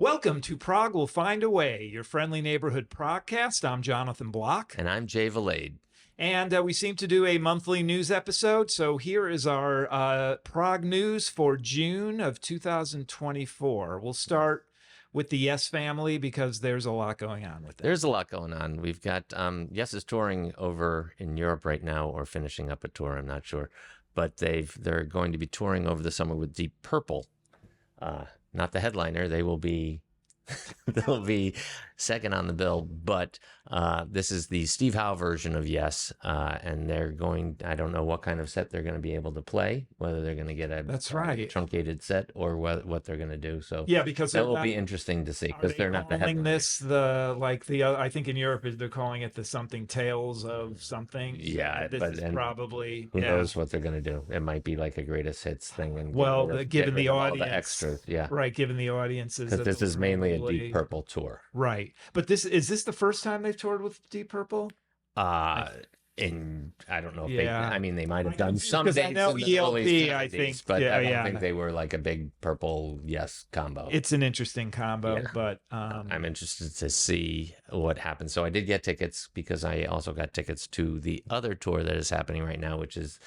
Welcome to Prog Will Find a Way, your friendly neighborhood progcast. I'm Jonathan Block. And I'm Jay Valade. And we seem to do a monthly news episode. So here is our Prog news for June of 2024. We'll start with the Yes family because there's a lot going on with it. There's a lot going on. We've got Yes is touring over in Europe right now, or finishing up a tour, I'm not sure. But they're going to be touring over the summer with Deep Purple. Not the headliner. They'll be second on the bill, but this is the Steve Howe version of Yes, and they're going, I don't know what kind of set they're going to be able to play, whether they're going to get a truncated set or what they're going to do. So yeah, because that will be interesting to see, because they're not the headliner. I think in Europe they're calling it the something Tales of something. Yeah, this is probably who knows what they're going to do. It might be like a greatest hits thing, and given the audience, all the extras, yeah, right. Given the audiences, because this is mainly a Deep Purple tour, right? But is this the first time they've toured with Deep Purple? And I don't know if they might have done some dates I know in the ELP, early 70s, I think, but I don't think they were like a big Purple Yes combo. It's an interesting combo, but I'm interested to see what happens. So I did get tickets because I also got tickets to the other tour that is happening right now, which is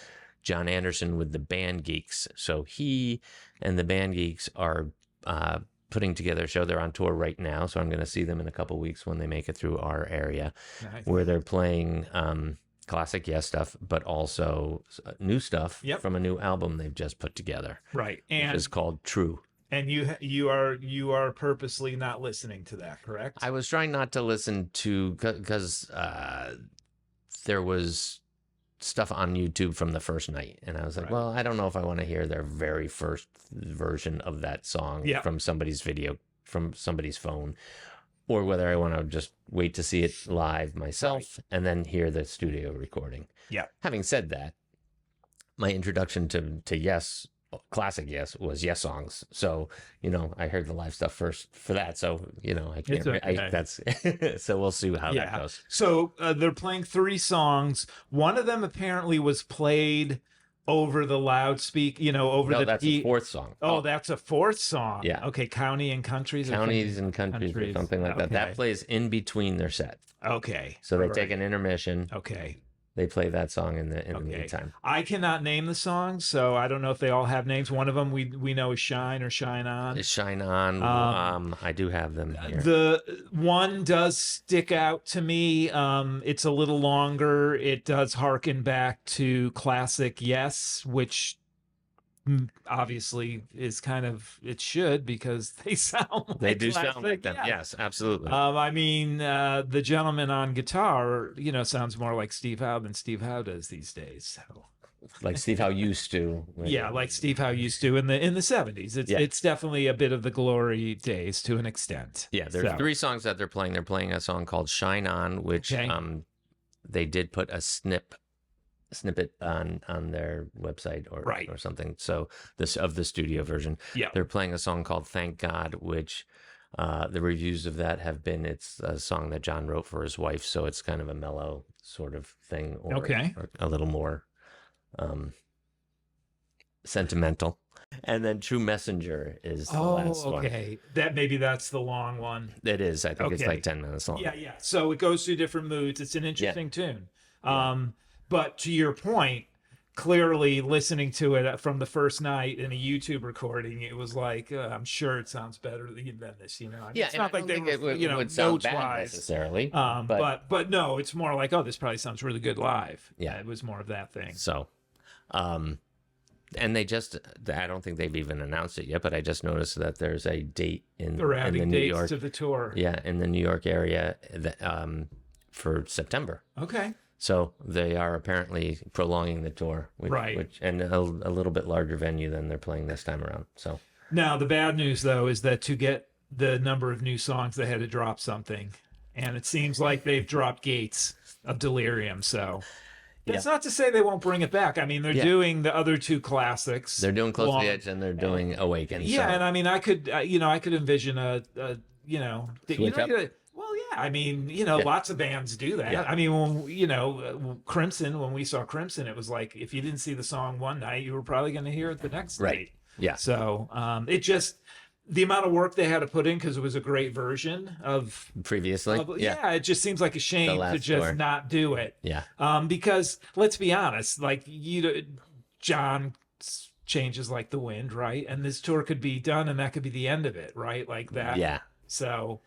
John Anderson with the band Geeks. So he and the band Geeks are putting together a show. They're on tour right now, so I'm going to see them in a couple weeks when they make it through our area. Nice. Where they're playing classic Yes stuff, but also new stuff from a new album they've just put together. Right, and it's called True. And you are purposely not listening to that, correct? I was trying not to listen to, because there was stuff on YouTube from the first night, and I was like, well, I don't know if I want to hear their very first version of that song from somebody's video, from somebody's phone, or whether I want to just wait to see it live myself and then hear the studio recording. Yeah. Having said that, my introduction to Yes, classic Yes, was Yes songs. So, I heard the live stuff first for that. So, I can't, that's, so we'll see how that goes. So they're playing 3 songs. One of them apparently was played over the loudspeaker, that's a 4th song. Oh, that's a 4th song. Yeah. Okay. Counties and Countries or something like that. That plays in between their set. Okay. So they take an intermission. Okay. They play that song in the meantime. I cannot name the songs, so I don't know if they all have names. One of them we know is Shine or Shine On. It's Shine On. I do have them here. The one does stick out to me. It's a little longer. It does harken back to classic Yes, which obviously is kind of, it should, because they sound like they do classic, sound like them. Yes, absolutely. The gentleman on guitar, sounds more like Steve Howe than Steve Howe does these days. So, like Steve Howe used to. Like Steve Howe used to in the 70s. It's definitely a bit of the glory days to an extent. Yeah, there's 3 songs that they're playing. They're playing a song called Shine On, which they did put a snippet on their website or something. So of the studio version. Yeah. They're playing a song called Thank God, which the reviews of that have been, it's a song that John wrote for his wife, so it's kind of a mellow sort of thing, or a little more sentimental. And then True Messenger is the last one. Okay. That's the long one. It is. I think it's like 10 minutes long. Yeah. So it goes through different moods. It's an interesting tune. But to your point, clearly listening to it from the first night in a YouTube recording, it was like, I'm sure it sounds better than this, It's not like it would sound bad necessarily. But no, it's more like, this probably sounds really good live. Yeah. It was more of that thing. So, and I don't think they've even announced it yet, but I just noticed that there's a date in the New York to the tour. Yeah, in the New York area for September. Okay. So they are apparently prolonging the tour, and a little bit larger venue than they're playing this time around. So now the bad news, though, is that to get the number of new songs, they had to drop something, and it seems like they've dropped Gates of Delirium. So that's not to say they won't bring it back. I mean, they're doing the other 2 classics. They're doing Close to the Edge, and they're doing Awaken. Yeah, and I mean, I could envision Switch up. Well, yeah. I mean, lots of bands do that. Yeah. I mean, Crimson, when we saw Crimson, it was like, if you didn't see the song one night, you were probably going to hear it the next night. Yeah. So the amount of work they had to put in, because it was a great version of Previously, yeah, it just seems like a shame to just tour. not do it. Yeah. Because let's be honest, like John changes like the wind, right? And this tour could be done, and that could be the end of it, right? Like that. Yeah. So.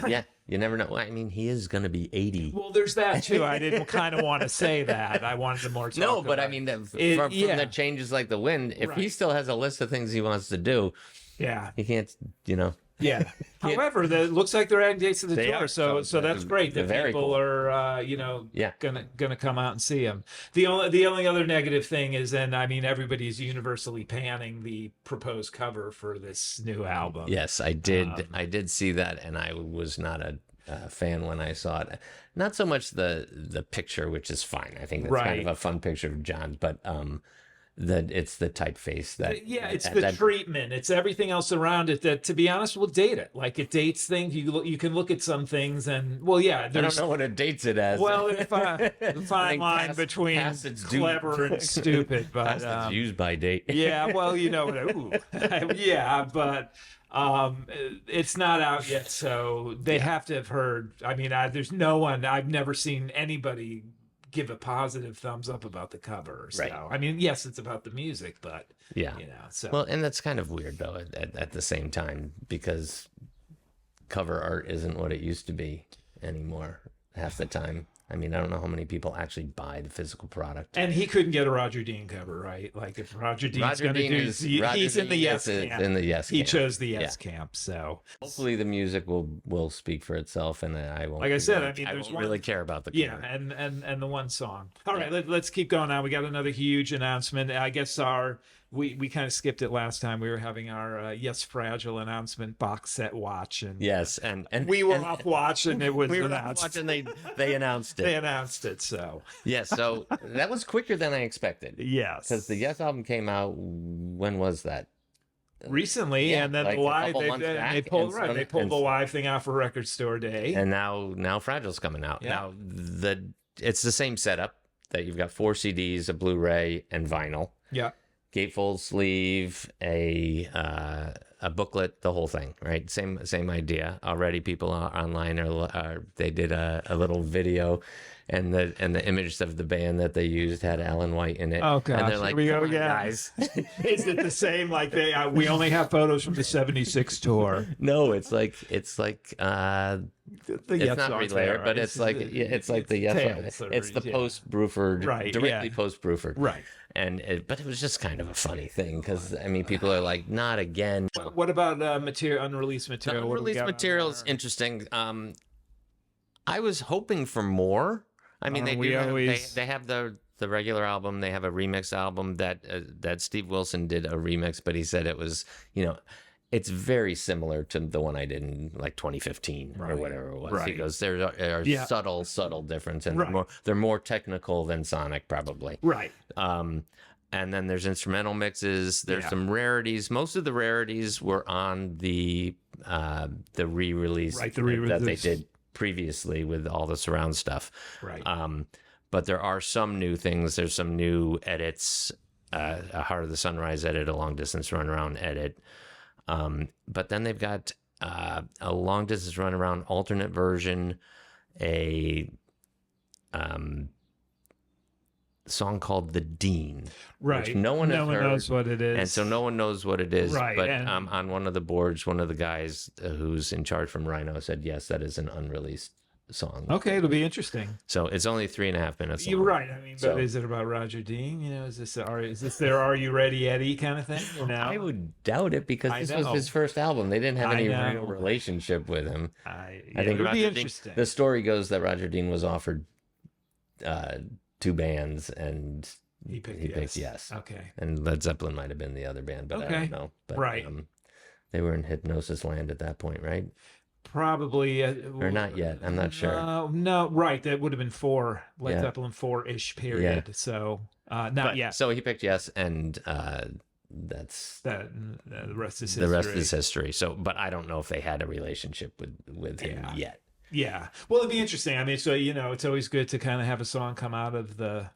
Yeah, you never know. I mean, he is going to be 80. Well, there's that too. I didn't kind of want to say that. I wanted to more talk No, but about I mean, from yeah. the changes like the wind, if he still has a list of things he wants to do, yeah, he can't, you know. Yeah. However, it looks like they're adding dates to the They tour, are. so that's great that people cool. are gonna come out and see them. The only other negative thing is, and I mean, everybody's universally panning the proposed cover for this new album. Yes, I did. I did see that, and I was not a fan when I saw it. Not so much the picture, which is fine. I think that's kind of a fun picture of John's, but that it's the typeface that it's the treatment, it's everything else around it that, to be honest, will date it. Like, it dates things. You can look at some things and I don't know what it dates it as. Well, fine line between clever and stupid, but it's used by date. Yeah, well, yeah, but it's not out yet, so they have to have heard. I mean, there's no one. I've never seen anybody give a positive thumbs up about the cover. So, right. I mean, yes, it's about the music, but so. Well, and that's kind of weird though at the same time, because cover art isn't what it used to be anymore half the time. I mean, I don't know how many people actually buy the physical product. And he couldn't get a Roger Dean cover, right? Like, if Roger Dean's going to do, he's in the Yes camp. In the Yes camp. He chose the Yes camp, so hopefully the music will speak for itself, and I won't. Like I said, I mean, I there's won't really care about the cover. and the one song. All right, let's keep going on. We got another huge announcement. I guess we kind of skipped it last time. We were having our Yes Fragile announcement box set watch, and we were off watch, and it was announced. Off watch, and they announced it. They announced it. So so that was quicker than I expected. Yes, because the Yes album came out. When was that? Recently, and then like the live they pulled the live thing out for Record Store Day, and now Fragile's coming out. Now it's the same setup, that you've got 4 CDs, a Blu-ray, and vinyl. Yeah. Gatefold sleeve, a booklet, the whole thing, right? Same idea. Already, people online they did a little video, and the image of the band that they used had Alan White in it. Oh gosh, and they're like, here we go, guys. Is it the same? Like we only have photos from the '76 tour. No, it's like it's not Relayer, but it's like the Yes. It's the post Bruford, directly post Bruford, right? But it was just kind of a funny thing, because I mean, people are like, not again. What about unreleased material? The unreleased material is interesting. I was hoping for more. I mean, they have the regular album. They have a remix album that Steve Wilson did a remix, but he said it was, it's very similar to the one I did in like 2015 or whatever it was. Right. He goes, there are subtle difference, and they're more technical than Sonic, probably. Right. And then there's instrumental mixes. There's some rarities. Most of the rarities were on the re-release that they did previously with all the surround stuff. Right. But there are some new things. There's some new edits, a Heart of the Sunrise edit, a long distance runaround edit. But then they've got a long distance runaround alternate version, a song called The Dean, right? Which no one knows what it is, and so no one knows what it is. Right. But on one of the boards, one of the guys who's in charge from Rhino said, yes, that is an unreleased song. Okay, it'll be interesting. So it's only 3.5 minutes long. You're right. I mean, but is it about Roger Dean? Is this their Are You Ready Eddie kind of thing? I would doubt it, because this was his first album. They didn't have any real relationship with him. I think it would be interesting. The story goes that Roger Dean was offered 2 bands, and he picked Yes. Okay. And Led Zeppelin might have been the other band, but I don't know. But, they were in Hypnosis land at that point, right? Probably. Or not yet. I'm not sure. No, right. That would have been 4, Led Zeppelin 4-ish period. Yeah. So not yet. So he picked Yes, and that's the rest is history. The rest is history. So, but I don't know if they had a relationship with him yet. Yeah. Well, it'd be interesting. I mean, so it's always good to kind of have a song come out of the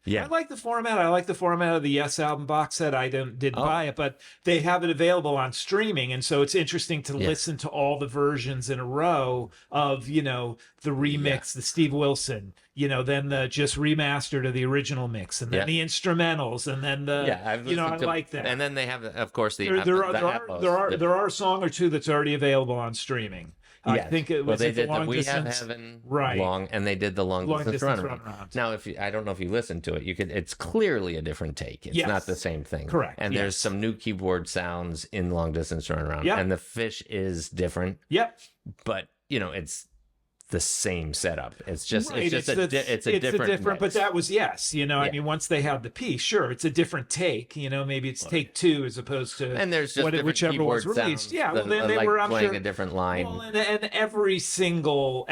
Yeah. I like the format. I like the format of the Yes album box set. I didn't buy it, but they have it available on streaming, and so it's interesting to listen to all the versions in a row of, you know, the remix, the Steve Wilson, you know, then the just remastered of the original mix, and then the instrumentals, and then the I like that. And then they have, of course, the there are a song or two that's already available on streaming. I think it was they did the the We distance. Have Heaven Right. long, and they did the long distance runaround. runaround. Now, I don't know if you listen to it, it's clearly a different take. It's not the same thing. Correct. And there's some new keyboard sounds in long distance runaround. Yep. And the fish is different. Yep. But it's the same setup. It's just Right. it's a different mix. But that was I mean, once they had the piece, sure, it's a different take. You know, maybe it's take two as opposed to and there's just whichever was released. Sounds, yeah, well, then they were playing a different line. Well, and every single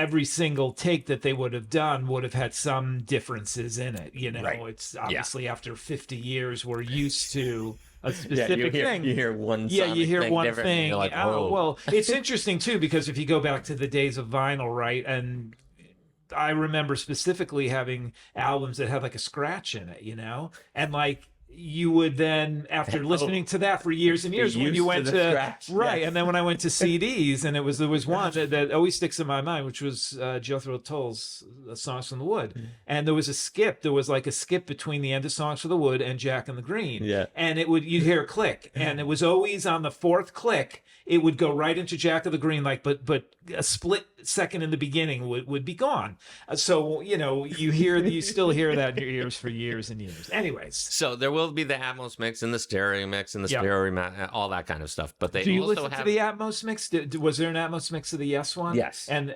take that they would have done would have had some differences in it. You know, it's obviously after 50 years, we're used to a specific thing. You hear one thing. You're like, oh. Well, it's interesting too, because if you go back to the days of vinyl, right, and I remember specifically having albums that had like a scratch in it, you know, and like you would then, after listening to that for years and years, when you went to scratch. and then when I went to CDs, and there was one that always sticks in my mind, which was Jethro Tull's Songs from the Wood, and there was a skip. There was like a skip between the end of Songs from the Wood and Jack and the Green, and you'd hear a click, and it was always on the fourth click. It would go right into Jack of the Green, but a split second in the beginning would be gone. So you still hear that in your ears for years and years. Anyways, so there will be the Atmos mix and the stereo mix and the stereo all that kind of stuff. But they do you also listen to the Atmos mix? Was there an Atmos mix of the Yes one? Yes. And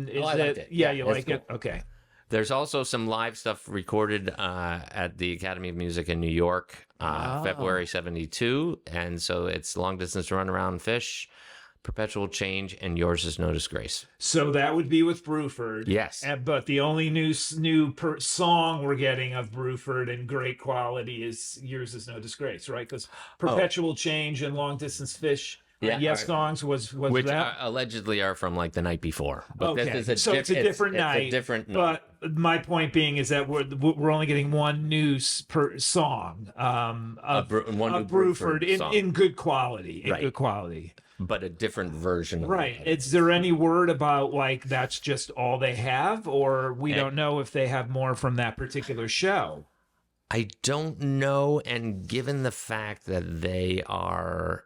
is I liked it. Yeah, you like cool. it? Okay. There's also some live stuff recorded at the Academy of Music in New York, February 1972. And so it's Long Distance Runaround Fish, Perpetual Change, and Yours Is No Disgrace. So that would be with Bruford. Yes. But the only new song we're getting of Bruford in great quality is Yours Is No Disgrace, right? Because Perpetual Change and Long Distance Fish, songs was which that? Allegedly are from like the night before. But this is so it's a different night. It's a different night. But my point being is that we're only getting one new song of Bruford in good quality. Good quality. But a different version of right. Is there any word about like that's just all they have, or we don't know if they have more from that particular show? I don't know, and given the fact that they are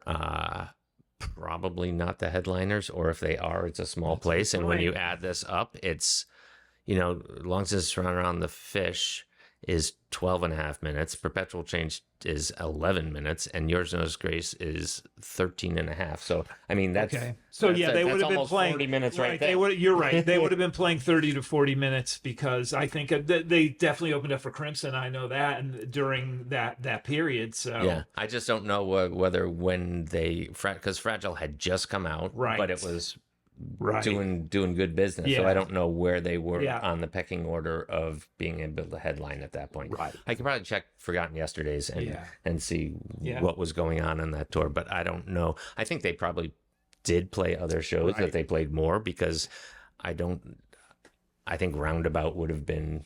probably not the headliners, or if they are, it's a small place, and when you add this up, it's Long Distance Around the Fish is 12.5 minutes. Perpetual Change is 11 minutes, and Yours No Disgrace is 13.5. So I mean that's okay. So they would have been playing 40 minutes right there. You're right. They would have been playing 30 to 40 minutes, because I think they definitely opened up for Crimson. I know that, and during that period. So yeah, I just don't know whether when because Fragile had just come out, right, but it was doing good business. So I don't know where they were on the pecking order of being able to headline at that point. Right. I could probably check Forgotten Yesterdays and see what was going on that tour, but I don't know. I think they probably did play other shows that they played more, because I think Roundabout would have been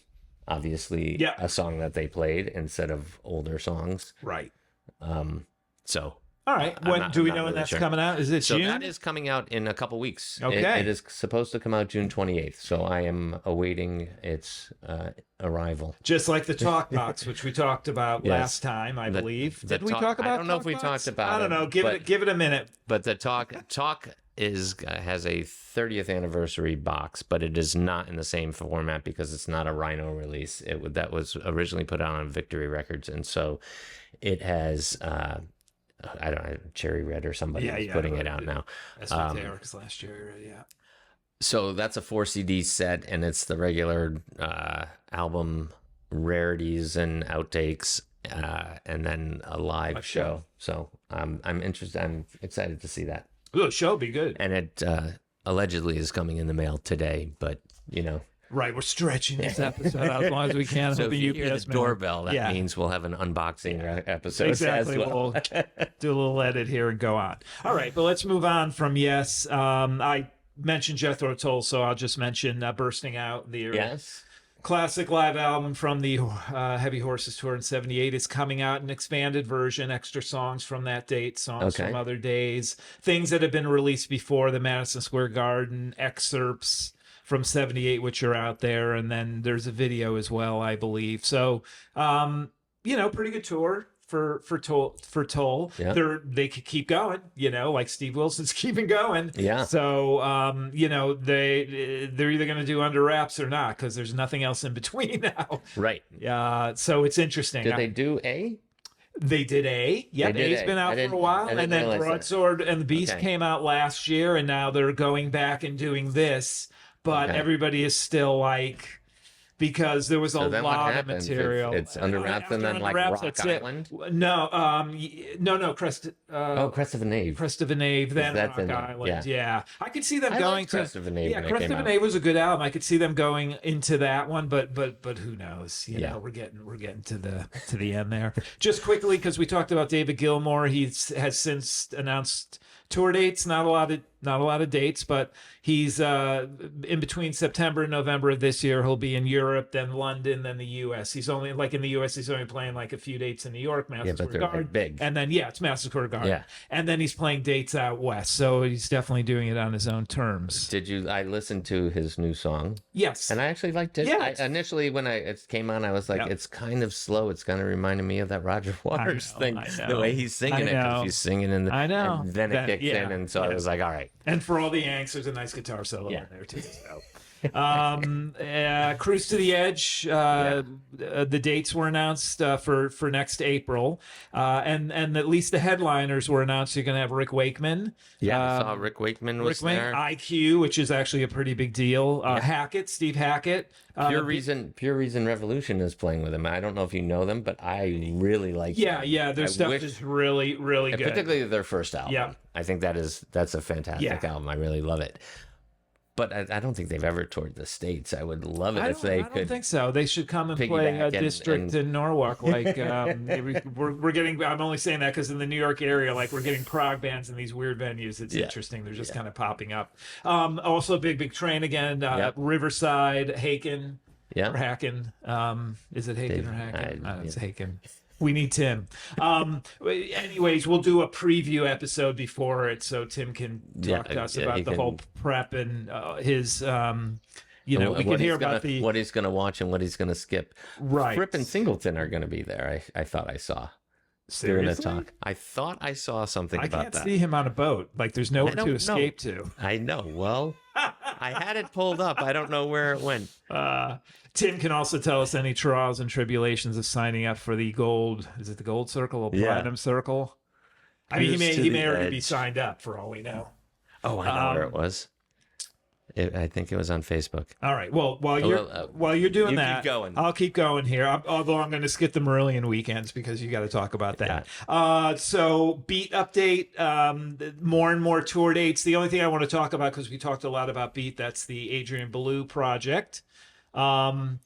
obviously a song that they played instead of older songs. Right. So all right. When do we know when that's coming out? Is it June? So that is coming out in a couple weeks. Okay. It is supposed to come out June 28th. So I am awaiting its arrival. Just like the Talk Box, which we talked about last time, I believe. Did we talk about? I don't know if we talked about it. I don't know. Give it a minute. But the Talk has a 30th anniversary box, but it is not in the same format because it's not a Rhino release. That was originally put out on Victory Records, and so it has. I don't know, Cherry Red or somebody is putting it out now. Esoterics last year, So that's a 4 CD set, and it's the regular album rarities and outtakes, and then a live show. So I'm interested. I'm excited to see that. The show will be good. And it allegedly is coming in the mail today, but Right, we're stretching this episode out as long as we can. So if you hear the doorbell, that means we'll have an unboxing episode. Exactly. As well. We'll do a little edit here and go on. All right, but let's move on from I mentioned Jethro Tull, so I'll just mention Bursting Out. classic live album from the Heavy Horses tour in '78 is coming out, an expanded version, extra songs from that date, songs from other days, things that have been released before, the Madison Square Garden excerpts from '78, which are out there, and then there's a video as well, I believe. So, pretty good tour for Toll. Yeah. They could keep going, like Steve Wilson's keeping going. Yeah. So they're either going to do Under Wraps or not, because there's nothing else in between now. Right. So it's interesting. Did they do A? They did A. Yep, A's been out for a while, and then Broadsword and the Beast came out last year, and now they're going back and doing this. But everybody is still like, because there was a lot of material. It's Under Wraps and then like Wraps, Rock Island? No, Crest Crest of a Knave. Crest of a Knave, then Rock Island. Yeah. I could see them going to Crest of a Knave. Yeah, Crest of a Knave was a good album. I could see them going into that one, but who knows? We're getting to the end there. Just quickly, because we talked about David Gilmour, he has since announced tour dates. Not a lot of dates, but he's in between September and November of this year. He'll be in Europe, then London, then the U.S. He's only in the U.S. He's only playing like a few dates in New York, Madison Square Garden, like big. And then it's Madison Square Garden. Yeah. And then he's playing dates out west, so he's definitely doing it on his own terms. I listened to his new song. Yes. And I actually liked it. Yeah. Initially, when it came on, I was like, it's kind of slow. It's kind of reminded me of that Roger Waters thing. The way he's singing it, because he's singing in the. I know. And then it kicks in, and so I was like, all right. And for all the angst, there's a nice guitar solo in there too. So. Cruise to the Edge. The dates were announced for next April, and at least the headliners were announced. You're going to have Rick Wakeman. Yeah, I saw Rick Wakeman was there. IQ, which is actually a pretty big deal. Hackett, Steve Hackett. Pure Reason Revolution is playing with him. I don't know if you know them, but I really like them. Their stuff is really, really good. Particularly their first album. Yeah. I think that's a fantastic album. I really love it. But I don't think they've ever toured the States. I would love it if they could. I don't think so. They should come and play a district in Norwalk. Like we're getting. I'm only saying that because in the New York area, like we're getting prog bands in these weird venues. It's interesting. They're just kind of popping up. Also, Big Train again. Riverside, Haken. Yeah. Or Hacken. Is it Haken or Hacken? It's Haken. We need Tim. Anyways, we'll do a preview episode before it, so Tim can talk to us about the whole prep and his. We can hear about what he's going to watch and what he's going to skip. Right. Fripp and Singleton are going to be there. I thought I saw. Seriously? During the talk. I thought I saw something about that. I can't see him on a boat. Like there's nowhere to escape to. I know. Well, I had it pulled up. I don't know where it went. Tim can also tell us any trials and tribulations of signing up for the gold. Is it the gold circle or platinum circle? I mean, he may already be signed up for all we know. Oh, I know where it was. I think it was on Facebook. All right. Well, while you're doing that, keep going. I'll keep going here. Although I'm going to skip the Marillion Weekends because you got to talk about that. Yeah. So Beat update, more and more tour dates. The only thing I want to talk about, because we talked a lot about Beat, that's the Adrian Belew project. Hold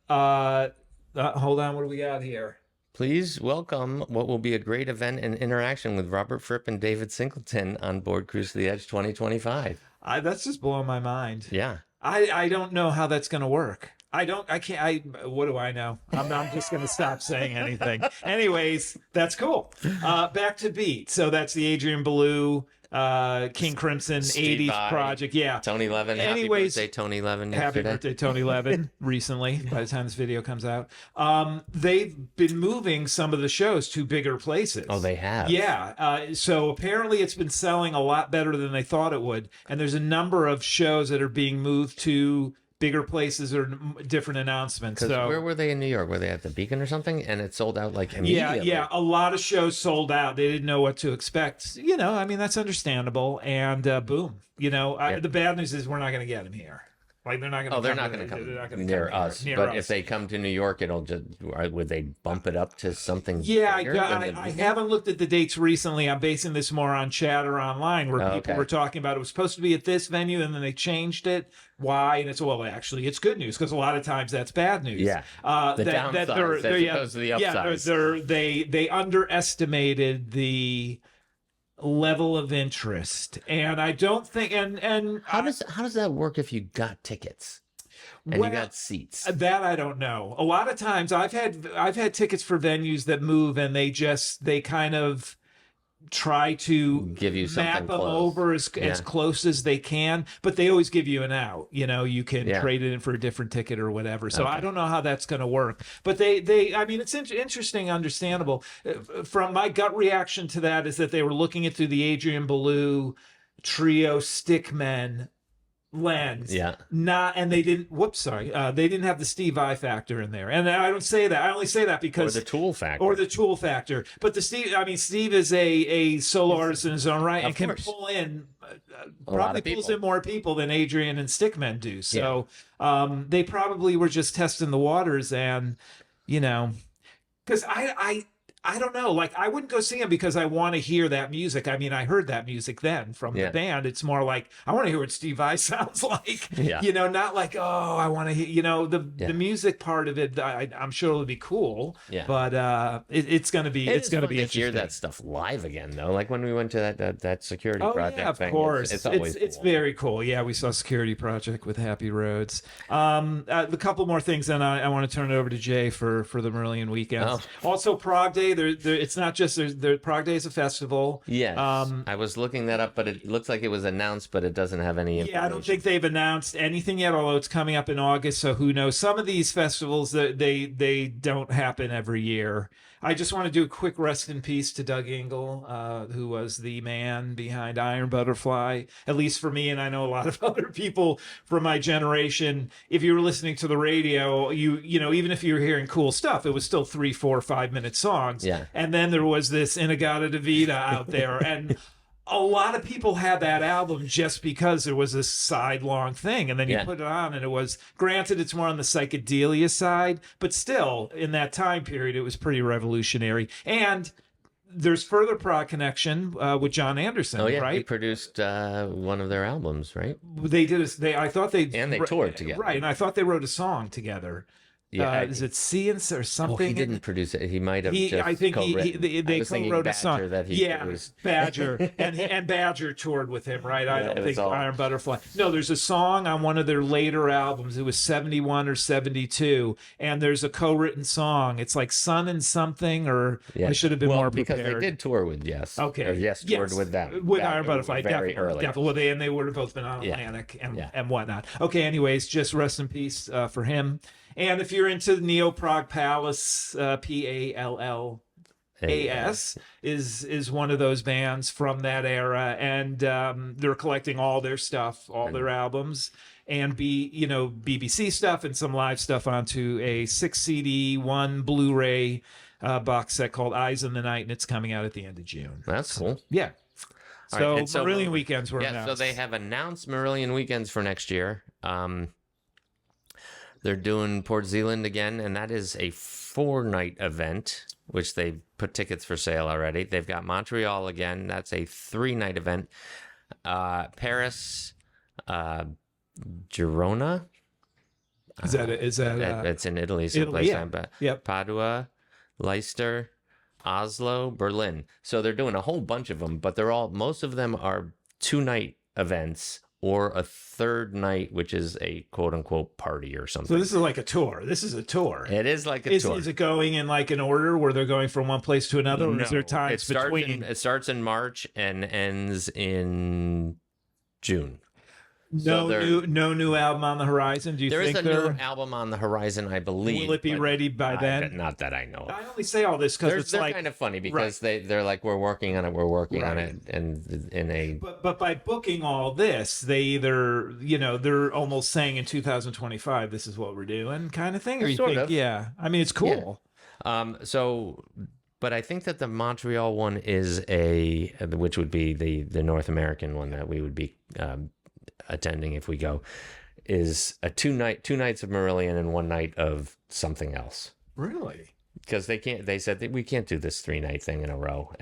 on. What do we got here? Please welcome what will be a great event and interaction with Robert Fripp and David Singleton on board Cruise to the Edge 2025. That's just blowing my mind. Yeah. I don't know how that's going to work. What do I know? I'm just going to stop saying anything. Anyways, that's cool. Back to Beat. So that's the Adrian Belew, King Crimson Steve 80s I, project. Yeah. Tony Levin. Anyways, happy birthday, Tony Levin. Happy birthday, Tony Levin, recently, by the time this video comes out. They've been moving some of the shows to bigger places. Oh, they have? Yeah. So apparently it's been selling a lot better than they thought it would. And there's a number of shows that are being moved to bigger places or different announcements. So where were they in New York? Were they at the Beacon or something? And it sold out like immediately. Yeah. A lot of shows sold out. They didn't know what to expect. I mean, that's understandable. And boom. The bad news is we're not going to get them here. Like they're not going to. They're not going to come near us. But if they come to New York, it'll just. Would they bump it up to something? Yeah, I haven't looked at the dates recently. I'm basing this more on chatter online, where people were talking about it was supposed to be at this venue, and then they changed it. Why? And actually, it's good news because a lot of times that's bad news. Yeah, the downside as opposed to the upside. Yeah, they underestimated the level of interest, and I don't think. And how does that work if you got tickets? And you got seats. That I don't know. A lot of times I've had tickets for venues that move and they kind of try to Give you something map them close. over as close as they can, but they always give you an out. You can trade it in for a different ticket or whatever. So I don't know how that's going to work. But I mean, it's interesting, understandable. From my gut reaction to that is that they were looking at through the Adrian Belew trio stickmen lens. And they didn't they didn't have the Steve Vai factor in there. And I don't say that. I only say that because or the Tool factor. But Steve is a solo artist in his own right and can pull in probably pulls in more people than Adrian and Stickmen do. So they probably were just testing the waters, and because I don't know. Like, I wouldn't go see him because I want to hear that music. I mean, I heard that music then from the band. It's more like, I want to hear what Steve Vai sounds like. Not like, oh, I want to hear, the music part of it. I'm sure it'll be cool. But it's going to be interesting. Hear that stuff live again, though. Like when we went to that Security Project of thing. course. It's always it's very cool. Yeah, we saw Security Project with Happy Roads. A couple more things, then I want to turn it over to Jay for the Marillion Weekends. Also, Prog Day. It's not just Prog Day is a festival. Yes, I was looking that up, but it looks like it was announced, but it doesn't have any information. Yeah, I don't think they've announced anything yet, although it's coming up in August, so who knows? Some of these festivals, they don't happen every year. I just want to do a quick rest in peace to Doug Engel, who was the man behind Iron Butterfly, at least for me, and I know a lot of other people from my generation. If you were listening to the radio, even if you were hearing cool stuff, it was still 3, 4, 5-minute songs. Yeah. And then there was this Inagata Davida out there, and a lot of people had that album just because there was this sidelong thing, and then you put it on, and it was, granted, it's more on the psychedelia side, but still, in that time period, it was pretty revolutionary. And there's further Prog connection with John Anderson, right? He produced one of their albums, right? They did. I thought they toured together, right? And I thought they wrote a song together. Is it Science or something? He didn't produce it. He might have. I think they co-wrote a song. That he produced. Badger, and Badger toured with him, right? I don't think Iron Butterfly. No, there's a song on one of their later albums. It was 71 or 72, and there's a co-written song. It's like Sun and Something, or I should have been more prepared. Because they did tour with Yes. Okay. Or toured with them. With Iron Butterfly, very early. Definitely, and they would have both been on Atlantic and whatnot. Okay, anyways, just rest in peace for him. And if you're into Neo Prog Palace, Pallas is one of those bands from that era, and they're collecting all their stuff, all their albums, and BBC stuff and some live stuff onto a 6 CD, 1 Blu-ray box set called Eyes in the Night, and it's coming out at the end of June. That's cool. Yeah. So Marillion Weekends were announced. So they have announced Marillion Weekends for next year. They're doing Port Zealand again, and that is a 4-night event, which they've put tickets for sale already. They've got Montreal again. That's a 3-night event. Paris, Girona. Is that it's in Italy someplace. Yep. Padua, Leicester, Oslo, Berlin. So they're doing a whole bunch of them, but most of them are 2-night events, or a 3rd night, which is a quote-unquote party or something. So this is like a tour. This is a tour. It is like a tour. Is it going in like an order where they're going from one place to another? Or is there times between? It starts in March and ends in June. No new album on the horizon. Do you think there is a new album on the horizin, I believe? Will it be ready by then? Not that I know of. I only say all this because they're kind of funny because they're like, we're working on it, and in a. But by booking all this, they either they're almost saying in 2025 this is what we're doing, kind of thing, or you think I mean, it's cool. Yeah. But I think that the Montreal one is which would be the North American one that we would be attending if we go, is a 2 nights of Marillion and 1 night of something else. Really? Because they said that we can't do this 3-night thing in a row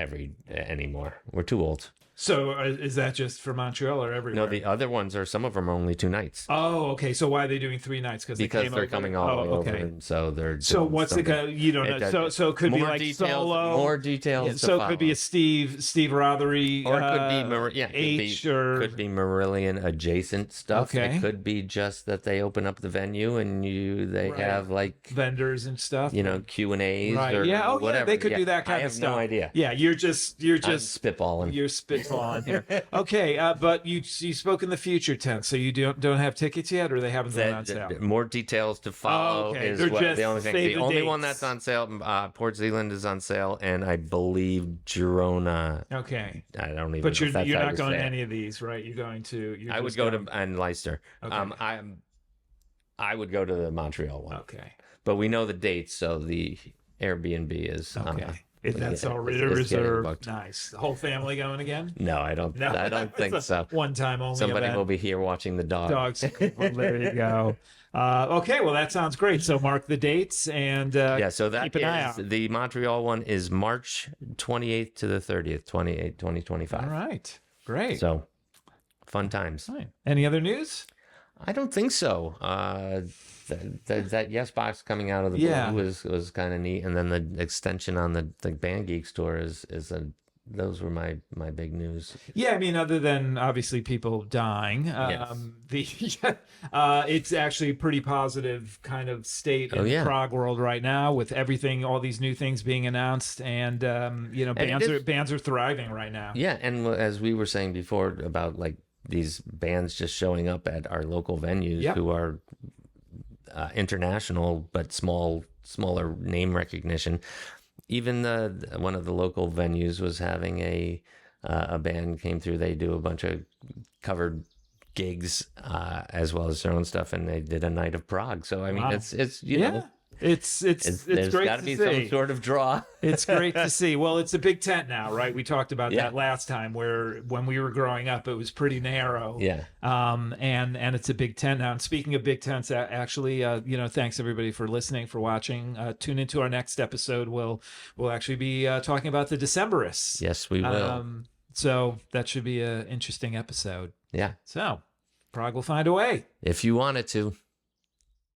anymore. We're too old. So is that just for Montreal or everywhere? No, the other ones are, some of them are only 2 nights. Oh, okay. So why are they doing 3 nights? Because they're coming all the way over, and so they're. So what's the guy? You don't know. So it could be like details, solo. more details. Yeah, to so it follow. could be a Steve Rothery, or it could be H, or could be Marillion adjacent stuff. Okay. It could be just that they open up the venue and they Right. have like vendors and stuff. Q&As Right. or yeah. Oh, whatever. yeah. They could do that kind I of have stuff. no idea. Yeah. You're just I'm spitballing. You're spitballing here. Okay. But you spoke in the future tense, so you don't have tickets yet, or they haven't gone on sale. More details to follow okay. is They're what, just the only thing. save The the only one dates. that's on sale, Port Zealand is on sale, and I believe Girona. Okay. I don't even. But know if that's you're how not you going say to it. any of these, right? You're going to. I would go to and Leicester. Okay. I would go to the Montreal one. Okay. But we know the dates, so the Airbnb is Okay. That's yeah, already it's getting reserved. booked. Nice. The whole family going again? No, I don't. No. I don't think It's a so. One-time only. Somebody event. will be here watching the dog. Dogs. Well, there you go. Okay, well that sounds great. So mark the dates and Yeah, so that keep an eye is out. the Montreal one is March 28th to the 30th, 2025. All right, great. So fun times. Fine. Any other news? I don't think so. That Yes Box coming out of the Yeah. blue was kind of neat, and then the extension on the Band Geeks tour those were my big news. Yeah, I mean, other than obviously people dying, it's actually a pretty positive kind of state in the Prog world right now, with everything, all these new things being announced, and bands are thriving right now. Yeah, and as we were saying before about like these bands just showing up at our local venues who are international but smaller name recognition. Even one of the local venues was having a band came through. They do a bunch of covered gigs as well as their own stuff, and they did a night of Prog. So I mean, it's know. It's There's great got to be see. some sort of draw. It's great to see. Well, it's a big tent now, right? We talked about that last time, where when we were growing up, it was pretty narrow. Yeah. And it's a big tent now. And speaking of big tents, actually, thanks everybody for listening, for watching. Tune into our next episode. We'll actually be talking about the Decemberists. Yes, we will. So that should be an interesting episode. Yeah. So Prog will find a way. If you want it to.